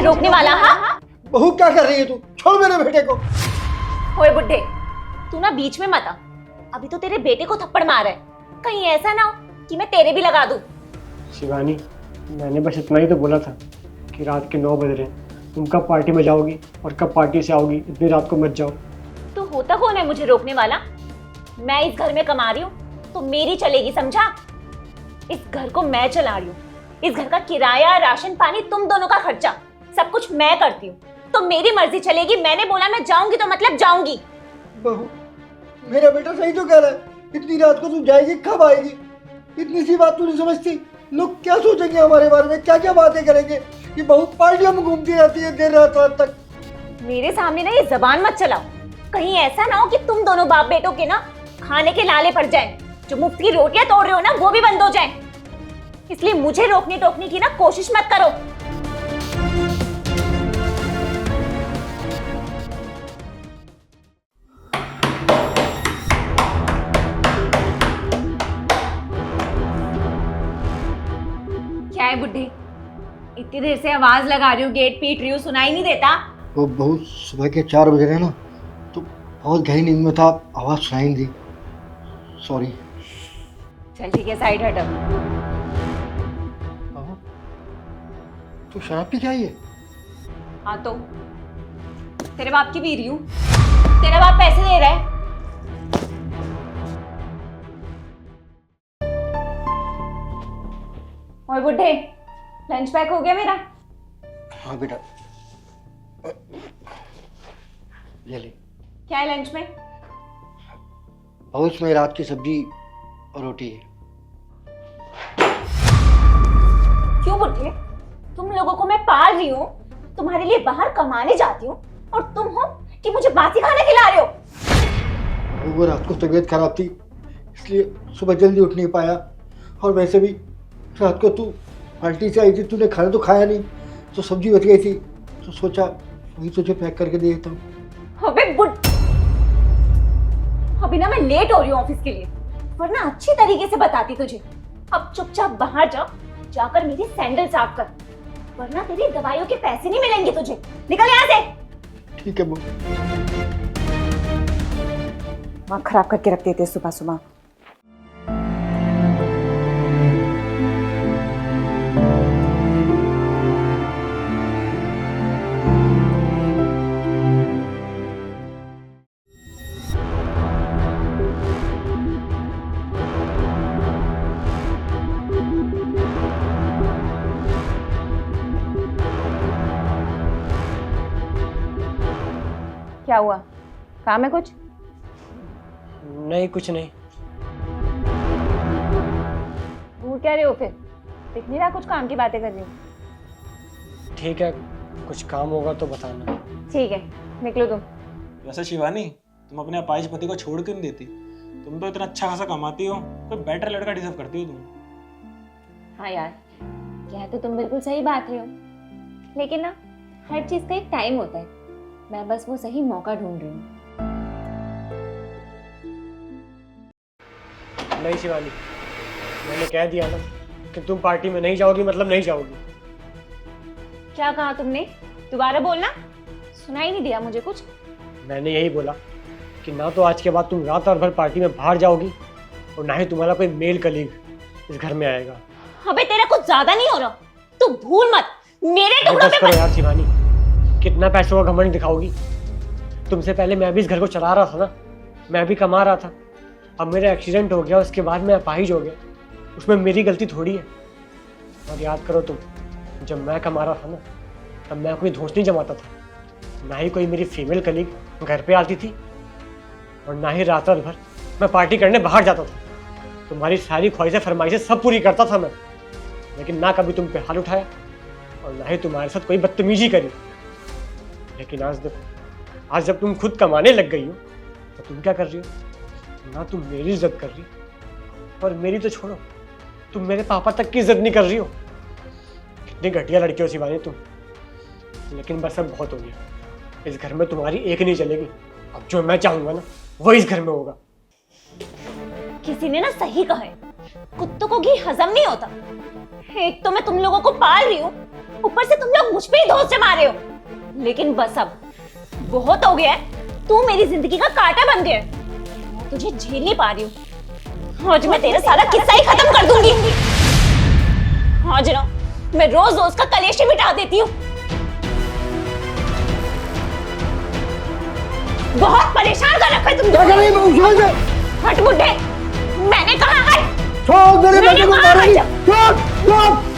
मुझे रोकने वाला? हाँ बहू क्या कर रही है तू? छोड़ मेरे बेटे को। ओए बुड्ढे, तू ना बीच में मत आ। अभी तो तेरे बेटे को थप्पड़ मार है, कहीं ऐसा ना हो कि मैं तेरे भी लगा दूं। शिवानी, मैंने बस इतना ही तो बोला था कि रात के 9 बज रहे हैं, तुम कब पार्टी में जाओगी और कब पार्टी से आओगी, इतनी रात को मत जाओ। तो होता कौन है मुझे रोकने वाला? मैं इस घर में कमा रही हूँ तो मेरी चलेगी, समझा? इस घर को मैं चला रही हूँ, इस घर का किराया, राशन पानी, तुम दोनों का खर्चा सब कुछ मैं करती हूँ, तो मेरी मर्जी चलेगी। मैंने बोला मैं जाऊंगी तो मतलब जाऊंगी। बहू, मेरा बेटा सही तो कह रहा है, इतनी रात को तू जाएगी, कब आएगी? इतनी सी बात तू नहीं समझती? लोग क्या सोचेंगे हमारे बारे में, क्या क्या बातें करेंगे कि बहू पार्टियों में घूमती रहती है देर रात तक। मेरे सामने ना ये जबान मत चलाओ, कहीं ऐसा ना हो कि तुम दोनों बाप बेटों के ना खाने के लाले पड़ जाएं। जो मुफ्त की रोटियां तोड़ रहे हो ना वो भी बंद हो जाएं। इसलिए मुझे रोकने टोकने की ना कोशिश मत करो। क्या है बुड्ढी, इतनी देर से आवाज लगा रही हूँ, गेट पीट रही हूँ, सुनाई नहीं देता? वो बहू सुबह के 4 बज रहे ना, तो बहुत गहरी नींद में था, आवाज सुनाई नहीं दी, सॉरी। चल ठीक है, साइड हट। बहू, तू शराब पी के आई है? हाँ तो तेरे बाप की पी रही हूँ। तेरा बाप पैसे दे रहा है। और बुड्ढे, लंच पैक हो गया मेरा? हाँ बेटा, ये ले। क्या है लंच में? बहू इसमें रात की सब्जी और रोटी है। क्यों बुड्ढे, तुम लोगों को मैं पाल रही हूँ, तुम्हारे लिए बाहर कमाने जाती हूँ, और तुम हो कि मुझे बासी खाना खिला रहे हो। वो रात को तबीयत खराब थी, इसलिए सुबह जल्दी उठ नहीं पाया, और वैसे भी रात को तू पार्टी से आई थी, तूने खाना तो खाया नहीं, तो सब्जी बच गई थी, तो सोचा वही तुझे पैक करके दे देता हूँ। अबे बुड, अभी ना मैं लेट हो रही हूँ ऑफिस के लिए, वरना अच्छी तरीके से बताती तुझे। अब चुपचाप बाहर जा, जाकर मेरी सैंडल साफ कर, वरना तेरी दवाइयों के पैसे नहीं मिलेंगे तुझे। निकल यहाँ से। ठीक है बहू। दिमाग खराब करके रख देते सुबह सुबह। क्या हुआ, काम है कुछ? नहीं, कुछ नहीं। घूर क्या रहे हो फिर? दिख नहीं रहा कुछ काम की बातें कर रही हूँ। ठीक है, कुछ काम होगा तो बताना। ठीक है, निकलो तुम। वैसे शिवानी, तुम अपने अपाहिज पति को छोड़ क्यों नहीं देती? तुम तो इतना अच्छा खासा कमाती हो, कोई बेटर लड़का डिजर्व करती हो तुम। हाँ यार, कह तो तुम बिल्कुल सही बात रहे हो, लेकिन ना हर चीज का एक टाइम होता है। मैं बस वो सही मौका ढूंढ रही हूँ। नहीं शिवानी, मैंने कह दिया ना कि तुम पार्टी में नहीं जाओगी मतलब नहीं जाओगी। क्या कहा तुमने? दोबारा बोलना, सुनाई नहीं दिया मुझे कुछ। मैंने यही बोला कि ना तो आज के बाद तुम रात और भर पार्टी में बाहर जाओगी, और ना ही तुम्हारा कोई मेल कलीग इस घर में आएगा। अबे तेरा कुछ ज्यादा नहीं हो रहा? तू भूल मत मेरे टुकड़ों बस पे करो यार शिवानी, कितना पैसों का घमंड दिखाओगी? तुमसे पहले मैं भी इस घर को चला रहा था ना, मैं भी कमा रहा था। अब मेरा एक्सीडेंट हो गया, उसके बाद मैं अपाहिज हो गया, उसमें मेरी गलती थोड़ी है। और याद करो तुम, जब मैं कमा रहा था ना, तब मैं कोई दोस्त नहीं जमाता था, ना ही कोई मेरी फीमेल कलीग घर पे आती थी, और ना ही रात रात भर मैं पार्टी करने बाहर जाता था। तुम्हारी सारी ख्वाहिशें फरमाइशें सब पूरी करता था मैं, लेकिन ना कभी तुम पे हाथ उठाया और ना ही तुम्हारे साथ कोई बदतमीजी करी। लेकिन आज देखो, आज जब तुम खुद कमाने लग गई हो तो तुम क्या कर रही हो? ना तुम मेरी इज्जत कर रही हो, और मेरी तो छोड़ो, तुम मेरे पापा तक की इज्जत नहीं कर रही हो। कितनी घटिया लड़की हो शिवानी तुम। लेकिन बस अब बहुत हो गया, इस घर में तुम्हारी एक नहीं चलेगी। अब जो मैं चाहूंगा ना वो इस घर में होगा। किसी ने ना सही कहा है, कुत्तों को घी हजम नहीं होता। एक तो मैं तुम लोगों को पाल रही हूँ, ऊपर से तुम लोग मुझ पे ही दोष जमा रहे हो। लेकिन बस अब बहुत हो गया है, तू मेरी जिंदगी का कांटा बन गया है। मैं तुझे झेल नहीं पा रही हूँ। आज मैं तेरा सारा किस्सा ही खत्म कर दूंगी। आज ना मैं रोज रोज का कलेश ही मिटा देती हूँ। बहुत परेशान कर रखा है तुम क्या कर रही है दोनों। बहू? छोड़ दे, हट बुड्ढे, मैंने कहा हट। छोड़ मेरे मैंने बेटे को कहा मारेगी। हट। छोड़ छोड़